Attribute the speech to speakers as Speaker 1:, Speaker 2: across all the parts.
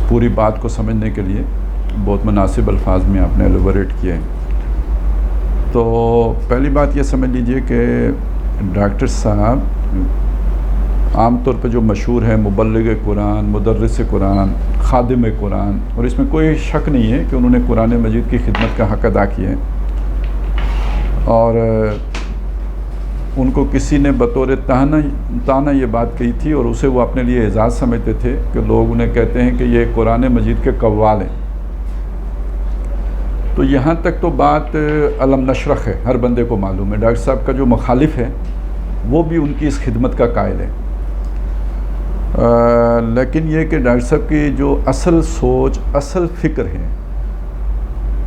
Speaker 1: पूरी बात को समझने के लिए बहुत मुनासिब अल्फाज में आपने एलोबरेट किए। तो पहली बात ये समझ लीजिए कि डॉक्टर साहब आम तौर पर जो मशहूर है मुबल्लिग कुरान, मुदर्रिस कुरान, खादिम कुरान, और इसमें कोई शक नहीं है कि उन्होंने कुरान मजीद की खिदमत का हक़ अदा किया है। और उनको किसी ने बतौर ताना ये बात कही थी और उसे वो अपने लिए एजाज़ समझते थे कि लोग उन्हें कहते हैं कि ये कुरान मजीद के कव्वाल हैं। तो यहाँ तक तो बात अलम नशरख है, हर बंदे को मालूम है। डॉक्टर साहब का जो मुखालिफ है वो भी उनकी इस खिदमत का कायल है। लेकिन ये कि डॉक्टर साहब की जो असल सोच, असल फ़िक्र है,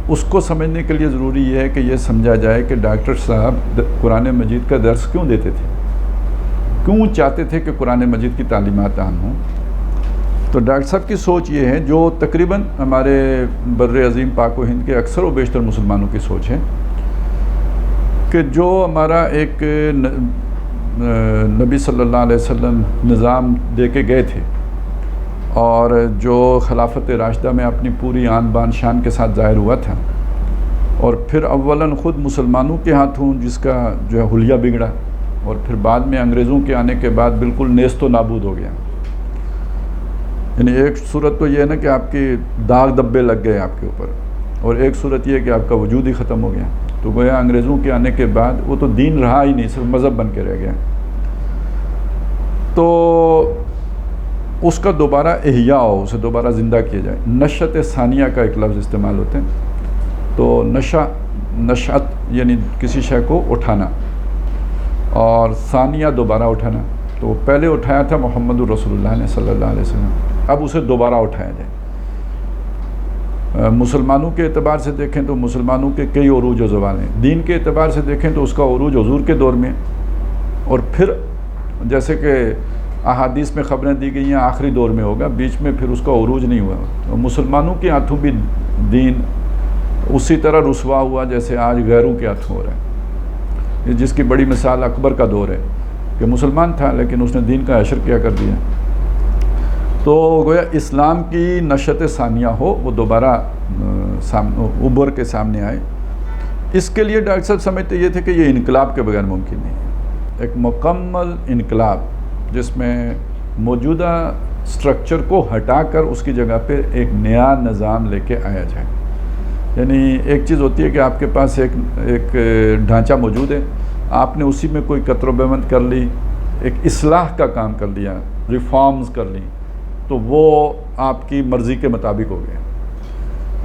Speaker 1: उसको समझने के लिए ज़रूरी है कि ये समझा जाए कि डॉक्टर साहब कुरान मजीद का दर्स क्यों देते थे, क्यों चाहते थे कि कुरान मजीद की तालीमात आम हों। तो डॉक्टर साहब की सोच ये है, जो तकरीबन हमारे बर्र अज़ीम पाक व हिंद के अक्सर व बेशतर मुसलमानों की सोच है, कि जो हमारा एक नबी सल्लल्लाहु अलैहि वसल्लम निज़ाम दे के गए थे और जो खिलाफत राशिदा में अपनी पूरी आन बान शान के साथ ज़ाहिर हुआ था, और फिर अव्वलन ख़ुद मुसलमानों के हाथों जिसका जो है हुलिया बिगड़ा, और फिर बाद में अंग्रेज़ों के आने के बाद बिल्कुल नेस्त व नाबूद हो गया। यानी एक सूरत तो ये है ना कि आपके दाग धब्बे लग गए आपके ऊपर, और एक सूरत ये है कि आपका वजूद ही ख़त्म हो गया। तो गोया अंग्रेज़ों के आने के बाद वो तो दीन रहा ही नहीं, सिर्फ मज़हब बन के रह गया। तो उसका दोबारा एहिया हो, उसे दोबारा ज़िंदा किया जाए। नशत सानिया का एक लफ्ज़ इस्तेमाल होते हैं। तो नशत यानी किसी शय को उठाना, और सानिया दोबारा उठाना। तो पहले उठाया था मोहम्मद रसूलुल्लाह ने सल्लल्लाहु अलैहि वसल्लम, अब उसे दोबारा उठाया जाए। मुसलमानों के एतबार से देखें तो मुसलमानों के कई उरूज व ज़वाल हैं। दीन के एतबार से देखें तो उसका उरूज हुज़ूर के दौर में, और फिर जैसे कि अहादीस में ख़बरें दी गई हैं आखिरी दौर में होगा, बीच में फिर उसका उरूज नहीं हुआ। तो मुसलमानों के हाथों भी दीन उसी तरह रुसवा हुआ जैसे आज गैरों के हाथों हो रहा है। जिसकी बड़ी मिसाल अकबर का दौर है कि मुसलमान था लेकिन उसने दीन का अशर क्या कर दिया। तो गोया इस्लाम की नशत सानिया हो, वो दोबारा उभर के सामने आए। इसके लिए डॉक्टर साहब समझते ये थे कि ये इनकलाब के बगैर मुमकिन नहीं है। एक मुकम्मल इनकलाब जिसमें मौजूदा स्ट्रक्चर को हटाकर उसकी जगह पे एक नया निज़ाम लेके आया जाए। यानी एक चीज़ होती है कि आपके पास एक ढांचा मौजूद है, आपने उसी में कोई कतरबंद कर ली, एक इस्लाह का काम कर लिया, रिफॉर्म्स कर ली, तो वो आपकी मर्ज़ी के मुताबिक हो गया,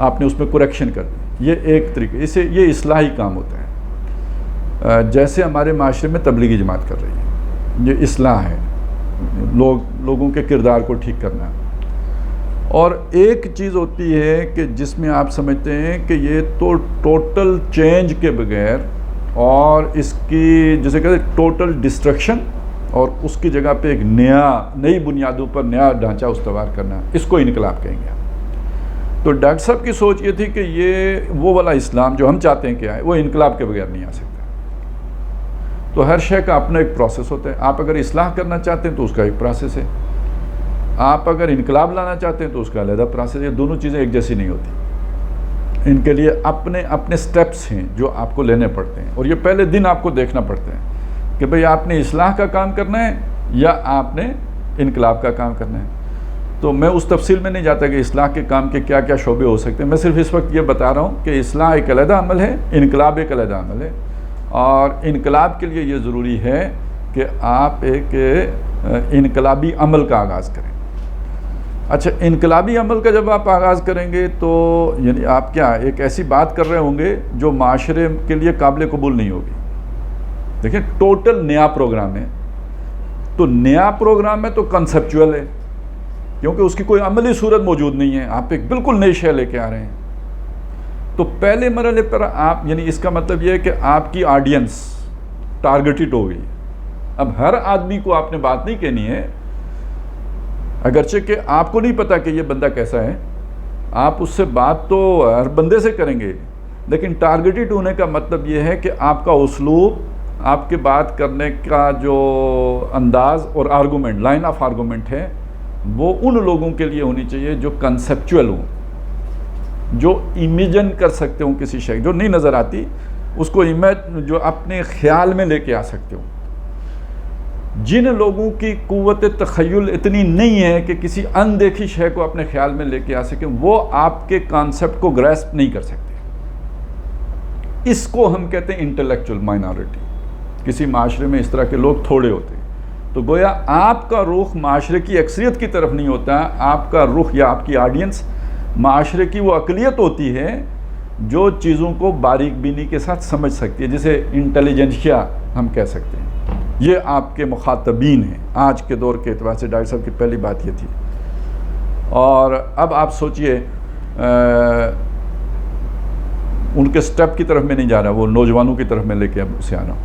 Speaker 1: आपने उसमें करेक्शन कर दी। ये एक तरीके, इसे ये इस्लाही काम होता है। जैसे हमारे माशरे में तबलीगी जमात कर रही है, ये इस्लाह है, लोगों के किरदार को ठीक करना। और एक चीज़ होती है कि जिसमें आप समझते हैं कि ये तो टोटल चेंज के बगैर, और इसकी जिसे कहते हैं टोटल डिस्ट्रक्शन, और उसकी जगह पे एक नई बुनियादों पर नया ढांचा उस्तवार करना, इसको इनकलाब कहेंगे। तो डॉक्टर साहब की सोच ये थी कि ये वो वाला इस्लाम जो हम चाहते हैं कि आए, वो इनकलाब के बगैर नहीं आ सकता। तो हर शय का अपना एक प्रोसेस होता है। आप अगर इस्लाह करना चाहते हैं तो उसका एक प्रोसेस है, आप अगर इनकलाब लाना चाहते हैं तो उसका अलग प्रोसेस है। दोनों चीज़ें एक जैसी नहीं होती, इनके लिए अपने अपने स्टेप्स हैं जो आपको लेने पड़ते हैं, और ये पहले दिन आपको देखना पड़ता है कि भाई आपने इस्लाह का काम करना है या आपने इनकलाब का काम करना है। तो मैं उस तफसील में नहीं जाता कि इस्लाह के काम के क्या क्या शोबे हो सकते हैं। मैं सिर्फ इस वक्त ये बता रहा हूँ कि इस्लाह एक अलग अमल है, इनकलाब एक अलग अमल है, और इनकलाब के लिए ये ज़रूरी है कि आप एक इनकलाबी अमल का आगाज़ करें। अच्छा, इनकलाबी अमल का जब आप आगाज़ करेंगे तो यानी आप क्या एक ऐसी बात कर रहे होंगे जो माशरे के लिए काबिल कबूल नहीं होगी। देखिए, टोटल नया प्रोग्राम है, तो नया प्रोग्राम है तो कंसेप्चुअल है, क्योंकि उसकी कोई अमली सूरत मौजूद नहीं है। आप एक बिल्कुल नई शय लेके आ रहे हैं। तो पहले मरहले पर आप, यानी इसका मतलब यह है कि आपकी ऑडियंस टारगेटेड हो गई। अब हर आदमी को आपने बात नहीं कहनी है, अगरचे कि आपको नहीं पता कि ये बंदा कैसा है, आप उससे बात तो हर बंदे से करेंगे, लेकिन टारगेटेड होने का मतलब ये है कि आपका उसलूब, आपके बात करने का जो अंदाज़ और आर्गूमेंट, लाइन ऑफ आर्गूमेंट है, वो उन लोगों के लिए होनी चाहिए जो कंसेप्चुअल हों, जो इमेजिन कर सकते हो किसी शय, जो नहीं नज़र आती उसको जो अपने ख्याल में लेके आ सकते हो। जिन लोगों की कुव्वत तख़य्युल इतनी नहीं है कि किसी अनदेखी शय को अपने ख्याल में लेके आ सके, वो आपके कॉन्सेप्ट को ग्रैस्प नहीं कर सकते। इसको हम कहते हैं इंटेलेक्चुअल माइनॉरिटी। किसी माशरे में इस तरह के लोग थोड़े होते हैं, तो गोया आपका रुख माशरे की अक्सरियत की तरफ नहीं होता, आपका रुख या आपकी ऑडियंस माशरे की वो अक़लियत होती है जो चीज़ों को बारीक बीनी के साथ समझ सकती है, जिसे इंटेलिजेंशिया हम कह सकते हैं। ये आपके मुखातबीन हैं आज के दौर के एतबार से। डॉक्टर साहब की पहली बात ये थी। और अब आप सोचिए, उनके स्टेप की तरफ में नहीं जा रहा, वो नौजवानों की तरफ में लेके अब उसे आ रहा हूँ।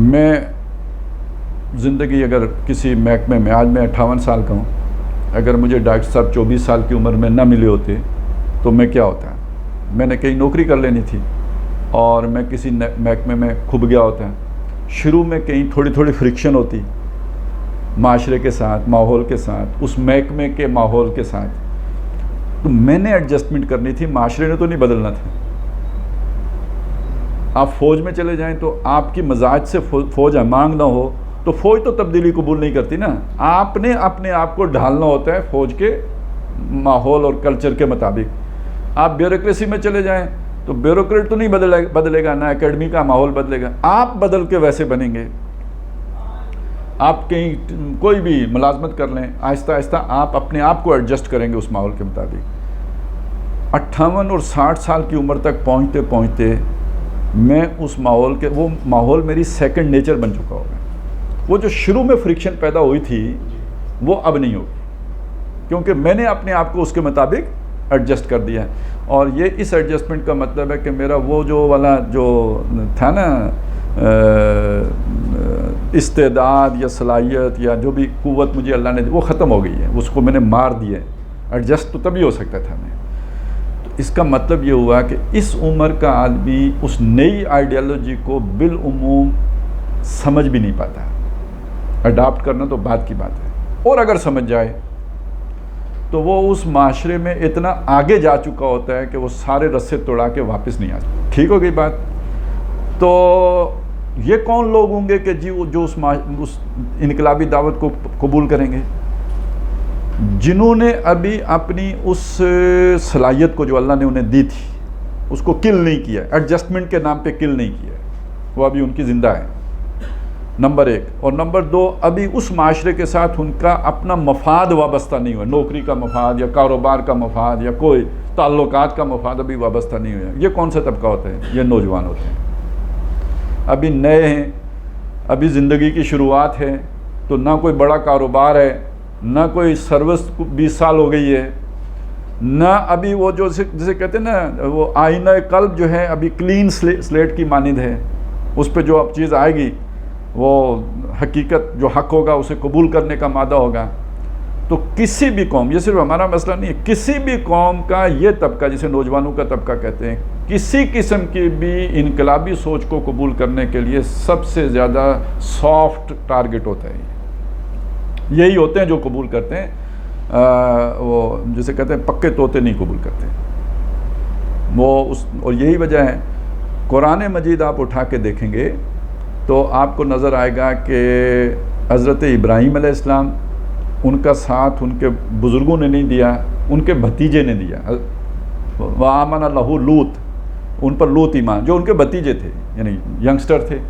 Speaker 1: मैं ज़िंदगी अगर किसी महकमे में, आज मैं 58 साल का हूँ, अगर मुझे डॉक्टर साहब 24 साल की उम्र में ना मिले होते तो मैं क्या होता। मैंने कहीं नौकरी कर लेनी थी और मैं किसी महकमे में खुब गया होता। शुरू में कहीं थोड़ी थोड़ी फ्रिक्शन होती माशरे के साथ, माहौल के साथ, उस महकमे के माहौल के साथ, तो मैंने एडजस्टमेंट करनी थी, माशरे ने तो नहीं बदलना था। आप फ़ौज में चले जाएं तो आपकी मजाज से फ़ौज मांग ना हो तो फ़ौज तो तब्दीली कबूल नहीं करती ना। आपने अपने आप को ढालना होता है फ़ौज के माहौल और कल्चर के मुताबिक। आप ब्यूरोक्रेसी में चले जाएं तो ब्यूरोक्रेट तो नहीं बदलेगा, ना एकेडमी का माहौल बदलेगा, आप बदल के वैसे बनेंगे। आप कहीं कोई भी मुलाजमत कर लें, आहिस्ता आहिस्ता आप अपने आप को एडजस्ट करेंगे उस माहौल के मुताबिक। 58 और 60 साल की उम्र तक पहुँचते पहुँचते मैं उस माहौल के, वो माहौल मेरी सेकंड नेचर बन चुका होगा। वो जो शुरू में फ्रिक्शन पैदा हुई थी वो अब नहीं होगी, क्योंकि मैंने अपने आप को उसके मुताबिक एडजस्ट कर दिया है। और ये इस एडजस्टमेंट का मतलब है कि मेरा वो जो वाला जो था ना इस्तेदाद या सलाहियत या जो भी कुव्वत मुझे अल्लाह ने दी, वो ख़त्म हो गई है, उसको मैंने मार दिया है। एडजस्ट तो तभी हो सकता था मैं। तो इसका मतलब ये हुआ कि इस उम्र का आदमी उस नई आइडियोलॉजी को बिलउमूम समझ भी नहीं पाता। अडाप्ट करना तो बात की बात है, और अगर समझ जाए तो वो उस माशरे में इतना आगे जा चुका होता है कि वो सारे रस्से तोड़ा के वापस नहीं आ सकता। ठीक हो गई बात। तो ये कौन लोग होंगे कि जी वो जो उस इनकलाबी दावत को कबूल करेंगे, जिन्होंने अभी अपनी उस सलाहियत को जो अल्लाह ने उन्हें दी थी उसको किल नहीं किया, एडजस्टमेंट के नाम पे किल नहीं किया, वो अभी उनकी ज़िंदा है, नंबर 1। और नंबर 2, अभी उस माशरे के साथ उनका अपना मफाद वाबस्ता नहीं हुआ, नौकरी का मफाद या कारोबार का मफाद या कोई ताल्लुकात का मफाद अभी वाबस्ता नहीं हुआ। ये कौन सा तबका होता है? ये नौजवान होते हैं, अभी नए हैं, अभी ज़िंदगी की शुरुआत है, तो ना कोई बड़ा कारोबार है, ना कोई सर्विस 20 साल हो गई है, ना अभी वो जो जिसे कहते हैं ना वो आईना कल्ब जो है अभी क्लीन स्लेट की मानिंद है, उस पर जो अब चीज़ आएगी वो हकीकत जो हक होगा उसे कबूल करने का मादा होगा। तो किसी भी कौम, ये सिर्फ हमारा मसला नहीं है, किसी भी कौम का ये तबका जिसे नौजवानों का तबका कहते हैं, किसी किस्म की भी इनकलाबी सोच को कबूल करने के लिए सबसे ज़्यादा सॉफ्ट टारगेट होता है। यही होते हैं जो कबूल करते हैं, वो जिसे कहते हैं पक्के तोते नहीं कबूल करते वो और यही वजह है। कुरान मजीद आप उठा के देखेंगे तो आपको नज़र आएगा कि हज़रत इब्राहीम अलैहिस्सलाम, उनका साथ उनके बुज़ुर्गों ने नहीं दिया, उनके भतीजे ने दिया। वामन लहू लूत, उन पर लूत ईमान, जो उनके भतीजे थे यानी यंगस्टर थे।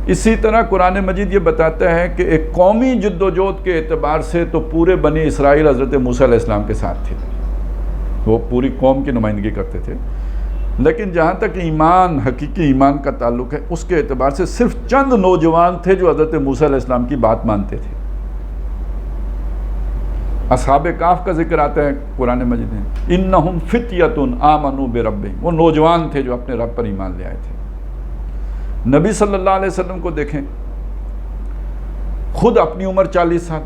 Speaker 1: इसी तरह कुरान मजीद ये बताता है कि एक कौमी जद्दोजहद के एतबार से तो पूरे बनी इसराइल हज़रत मूसा अलैहिस्सलाम के साथ थे, वो पूरी कौम की नुमाइंदगी करते थे। लेकिन जहाँ तक ईमान, हकीकी ईमान का ताल्लुक़ है, उसके एतबार से सिर्फ चंद नौजवान थे जो हज़रत मूसा अलैहिस्सलाम की बात मानते थे। अस्हाबे काफ का जिक्र आता है कुरान मजीद में, इन्नहुम फित्यतुन आमनू बिरब्बिहिम, वो नौजवान थे जो अपने रब पर ईमान ले आए थे। नबी सल्लल्लाहु अलैहि वसल्लम को देखें, खुद अपनी उम्र 40 साल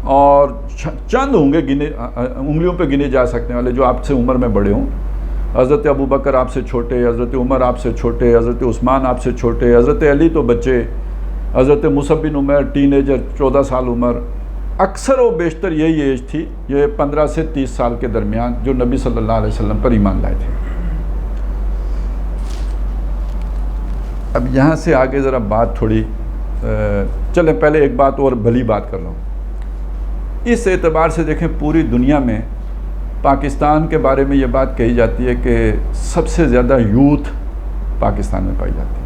Speaker 1: और चंद होंगे गिने, उंगलियों पे गिने जा सकने वाले जो आपसे उम्र में बड़े हों। हज़रत अबू बकर आपसे छोटे, हज़रत उमर आपसे छोटे, हज़रत उस्मान आपसे छोटे, हज़रत अली तो बच्चे, हज़रत मुसअब बिन उमैर टीनेजर 14 साल उम्र, अक्सर व बेशतर यही एज थी, ये 15 से 30 साल के दरमियान, जो नबी सल्लल्लाहु अलैहि वसल्लम पर ईमान लाए थे। अब यहाँ से आगे ज़रा बात थोड़ी चले, पहले एक बात और भली बात कर लो। इस एतबार से देखें, पूरी दुनिया में पाकिस्तान के बारे में ये बात कही जाती है कि सबसे ज़्यादा यूथ पाकिस्तान में पाई जाती है।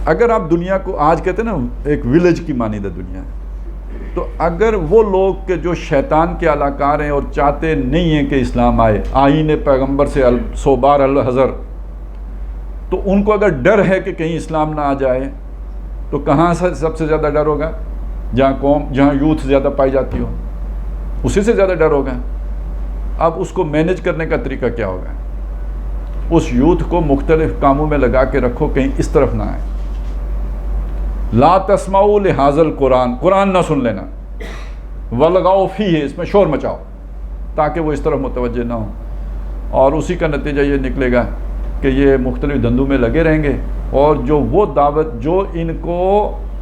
Speaker 1: अगर आप दुनिया को आज कहते हैं ना एक विलेज की मानी द दुनिया, तो अगर वो लोग के जो शैतान के अलाकार हैं और चाहते नहीं हैं कि इस्लाम आए, आईन पैगंबर से 100 बार अल हज़र, तो उनको अगर डर है कि कहीं इस्लाम ना आ जाए, तो कहाँ से सबसे ज़्यादा डर होगा? जहाँ यूथ ज़्यादा पाई जाती हो, उसी से ज़्यादा डर होगा। अब उसको मैनेज करने का तरीका क्या होगा? उस यूथ को मुख्तलिफ कामों में लगा के रखो, कहीं इस तरफ ना आए। ला तस्माऊ लिहाज़ल कुरान, कुरान ना सुन लेना, वलगाओ फी है, इसमें शोर मचाओ, ताकि वो इस तरफ मुतवज्जे ना हो। और उसी का नतीजा ये निकलेगा कि ये मुख्तलिफ धंधों में लगे रहेंगे, और जो वो दावत जो इनको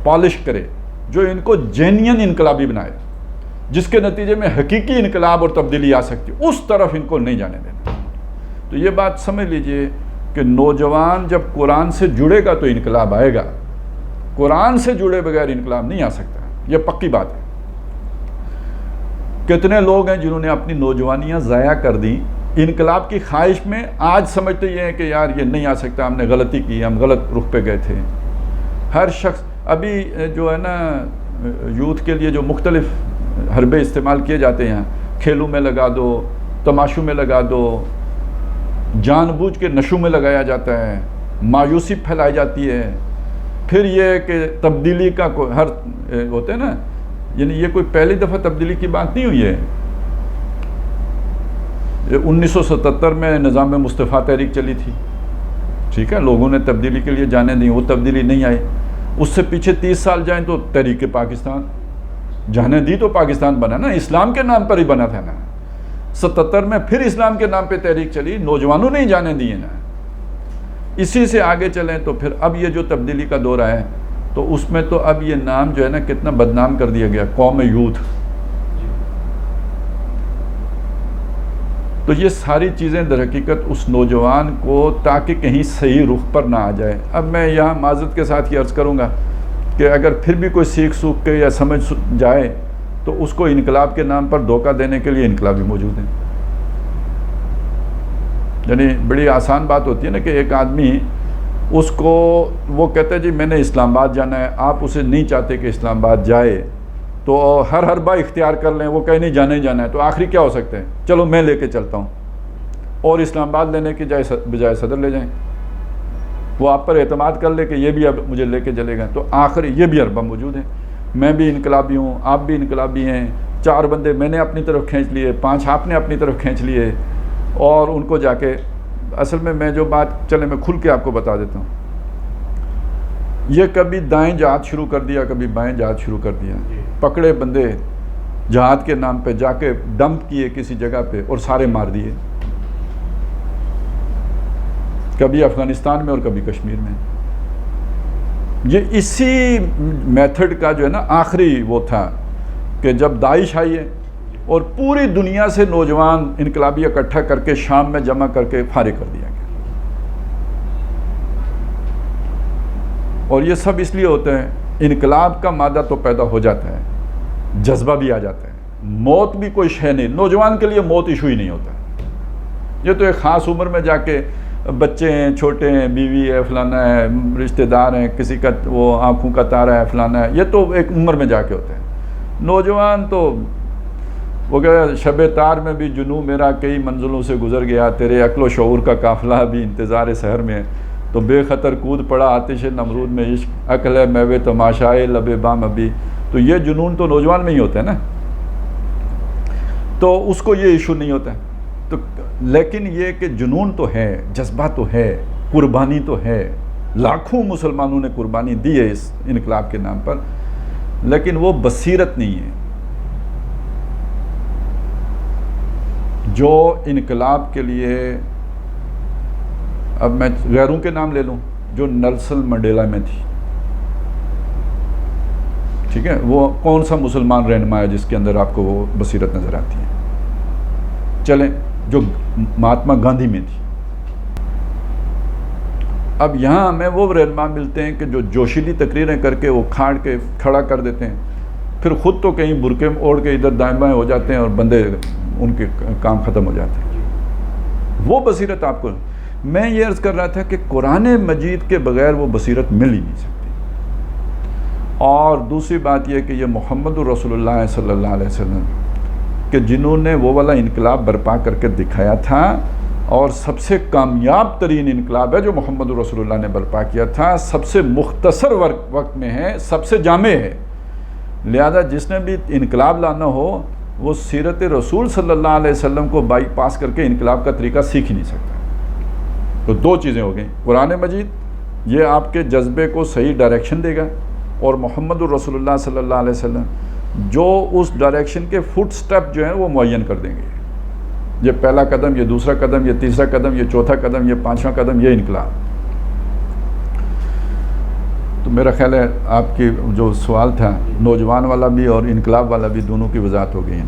Speaker 1: पॉलिश करे, जो इनको जेन्युइन इनकलाबी बनाए, जिसके नतीजे में हकीकी इनकलाब और तब्दीली आ सकती है, उस तरफ इनको नहीं जाने देना। तो ये बात समझ लीजिए कि नौजवान जब कुरान से जुड़ेगा तो इनकलाब आएगा, कुरान से जुड़े बगैर इनकलाब नहीं आ सकता, ये पक्की बात है। कितने लोग हैं जिन्होंने अपनी नौजवानियां ज़ाया कर दी इनकलाब की ख्वाहिश में, आज समझते ये हैं कि यार ये नहीं आ सकता, हमने गलती की, हम गलत रुख पे गए थे। हर शख्स अभी जो है ना, यूथ के लिए जो मुख्तलिफ हरबे इस्तेमाल किए जाते हैं, खेलों में लगा दो, तमाशों में लगा दो, जानबूझ के नशों में लगाया जाता है, मायूसी फैलाई जाती है। फिर ये कि तब्दीली का हर होते हैं ना, यानी ये कोई पहली दफ़ा तब्दीली की बात नहीं हुई है। 1977 में निज़ाम मुस्तफ़ा तहरीक चली थी, ठीक है, लोगों ने तब्दीली के लिए जाने दी, वो तब्दीली नहीं आई। उससे पीछे 30 साल जाएं तो तहरीक पाकिस्तान जाने दी, तो पाकिस्तान बना ना, इस्लाम के नाम पर ही बना था ना। 77 में फिर इस्लाम के नाम पे तहरीक चली, नौजवानों ने ही जाने दिए ना। इसी से आगे चलें तो फिर अब ये जो तब्दीली का दौर आया, तो उसमें तो अब ये नाम जो है ना कितना बदनाम कर दिया गया, कौम यूथ। तो ये सारी चीज़ें दर हकीकत उस नौजवान को, ताकि कहीं सही रुख पर ना आ जाए। अब मैं यहाँ माज़रत के साथ ये अर्ज़ करूँगा कि अगर फिर भी कोई सीख सूख के या समझ जाए, तो उसको इनकलाब के नाम पर धोखा देने के लिए इनकलाबी मौजूद हैं। यानी बड़ी आसान बात होती है ना कि एक आदमी, उसको वो कहते हैं जी मैंने इस्लामाबाद जाना है, आप उसे नहीं चाहते कि इस्लामाबाद जाए, तो हर बार इख्तियार कर लें, वो कहे नहीं जाना ही जाना है, तो आखिरी क्या हो सकते हैं? चलो मैं लेके चलता हूँ, और इस्लामाबाद लेने की बजाय सदर ले जाएं। वो आप पर एतमाद कर ले कि ये भी अब मुझे लेके चलेगा, तो आखिरी ये भी अरबा मौजूद है। मैं भी इनकलाबी हूँ, आप भी इनकलाबी हैं, 4 बंदे मैंने अपनी तरफ खींच लिए, 5 आपने अपनी तरफ खींच लिए, और उनको जाके असल में मैं जो बात, चले मैं खुल के आपको बता देता हूँ, ये कभी दाएं जहाद शुरू कर दिया, कभी बाएं जहाद शुरू कर दिया। पकड़े बंदे जहाद के नाम पे जाके डंप किए किसी जगह पे और सारे मार दिए, कभी अफ़गानिस्तान में और कभी कश्मीर में। ये इसी मेथड का जो है ना आखिरी वो था कि जब दाइश आई है और पूरी दुनिया से नौजवान इनकलाबी इकट्ठा करके शाम में जमा करके फारिग कर दिया गया। और ये सब इसलिए होते हैं, इनकलाब का मादा तो पैदा हो जाता है, जज्बा भी आ जाता है, मौत भी कोई शय नहीं, नौजवान के लिए मौत इशू ही नहीं होता। ये तो एक ख़ास उम्र में जाके बच्चे हैं, छोटे हैं, बीवी है, फलाना है, रिश्तेदार हैं, किसी का वो आँखों का तारा है, फलाना है, ये तो एक उम्र में जाके होते हैं। नौजवान तो वो कह शब तार में भी जुनू मेरा कई मंजिलों से गुजर गया, तेरे अक्ल शऊर का काफ़िला भी इंतज़ार सहर में, तो बेखतर कूद पड़ा आतिश नमरूद में इश्क, अक्ल मैवे तमाशाए लबे बाम अभी। तो ये जुनून तो नौजवान में ही होता है ना, तो उसको ये इशू नहीं होता है। तो लेकिन ये कि जुनून तो है, जज्बा तो है, कुर्बानी तो है, लाखों मुसलमानों ने कुर्बानी दी है इस इनकलाब के नाम पर, लेकिन वो बसीरत नहीं है। जो इनकलाब के लिए, अब मैं गैरों के नाम ले लूँ, जो नेल्सन मंडेला में थी। ठीक है, वो कौन सा मुसलमान रहनुमा है जिसके अंदर आपको वो बसीरत नज़र आती है? चलें, जो महात्मा गांधी में थी। अब यहाँ हमें वो रहनुमा मिलते हैं कि जो जोशीली तकरीरें करके वो खाड़ के खड़ा कर देते हैं, फिर ख़ुद तो कहीं बुरके में ओढ़ के इधर दाएं बाएं हो जाते हैं और बंदे उनके काम ख़त्म हो जाते हैं। वो बसीरत आपको, मैं ये अर्ज़ कर रहा था कि कुरान मजीद के बग़ैर वो बसीरत मिल ही नहीं सकती। और दूसरी बात यह कि ये मोहम्मद रसूलुल्लाह सल्लल्लाहु अलैहि वसल्लम कि जिन्होंने वो वाला इनकलाब बर्पा करके दिखाया था, और सबसे कामयाब तरीन इनकलाब है जो मोहम्मद रसूलुल्लाह ने बर्पा किया था, सबसे मुख्तसर वक्त में है, सबसे जामे है। लिहाजा जिसने भी इनकलाब लाना हो वो सीरत रसूल सल्लल्लाहु अलैहि वसल्लम को बाईपास करके इनकलाब का तरीका सीख ही नहीं सकता। तो दो चीज़ें हो गई, कुरान मजीद ये आपके जज्बे को सही डायरेक्शन देगा, और मोहम्मद रसूलुल्लाह सल्लल्लाहु अलैहि वसल्लम जो उस डायरेक्शन के फुट स्टेप जो हैं वो मुअय्यन कर देंगे। ये पहला कदम, ये दूसरा कदम, ये तीसरा कदम, ये चौथा कदम, ये पांचवा कदम, ये इनकलाब। तो मेरा ख्याल है आपकी जो सवाल था नौजवान वाला भी और इनकलाब वाला भी, दोनों की वजाहत हो गई है।